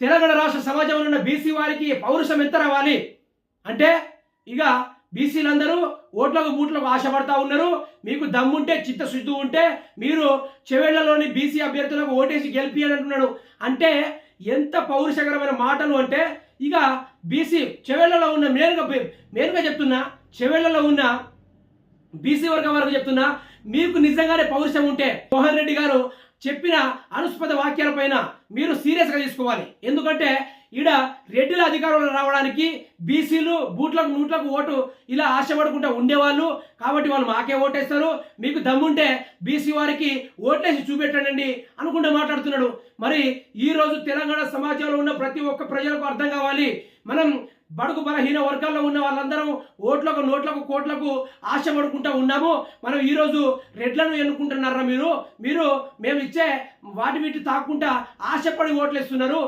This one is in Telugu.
తెలంగాణ రాష్ట్ర సమాజంలో ఉన్న బీసీ వారికి పౌరుషం ఎంత రావాలి అంటే ఇక బీసీలందరూ ఓట్లకు బూట్లకు ఆశపడతా ఉన్నారు. మీకు దమ్ముంటే చిత్తశుద్ధి ఉంటే మీరు చెవేళ్లలోని బీసీ అభ్యర్థులకు ఓటేసి గెలిపియని అంటున్నాడు. అంటే ఎంత పౌరుషకరమైన మాటలు అంటే ఇక బీసీ చెవేళ్లలో ఉన్న మేలుగా చెప్తున్నా, చెవేళ్లలో ఉన్న బీసీ వర్గం వరకు చెప్తున్నా, మీకు నిజంగానే పౌరుషం ఉంటే మోహన్ రెడ్డి గారు చెప్పిన అనుస్పద వాక్యాలపైన మీరు సీరియస్గా తీసుకోవాలి. ఎందుకంటే ఈడ రెడ్డిల అధికారంలో రావడానికి బీసీలు బూట్లకు నూట్లకు ఓటు ఇలా ఆశపడుకుంటూ ఉండేవాళ్ళు. కాబట్టి వాళ్ళు మాకే ఓటేస్తారు, మీకు దమ్ముంటే బీసీ వారికి ఓటేసి చూపెట్టండి అనుకుంటూ మాట్లాడుతున్నాడు. మరి ఈరోజు తెలంగాణ సమాజంలో ఉన్న ప్రతి ఒక్క ప్రజలకు అర్థం కావాలి, మనం బడుగు బలహీన వర్గాల్లో ఉన్న వాళ్ళందరం ఓట్లకు నోట్లకు కోట్లకు ఆశపడుకుంటూ ఉన్నాము. మనం ఈరోజు రెడ్లను ఎన్నుకుంటున్నారా మీరు మేము ఇచ్చే వాటి వీటి తాకుండా ఆశపడి ఓట్లు ఇస్తున్నారు.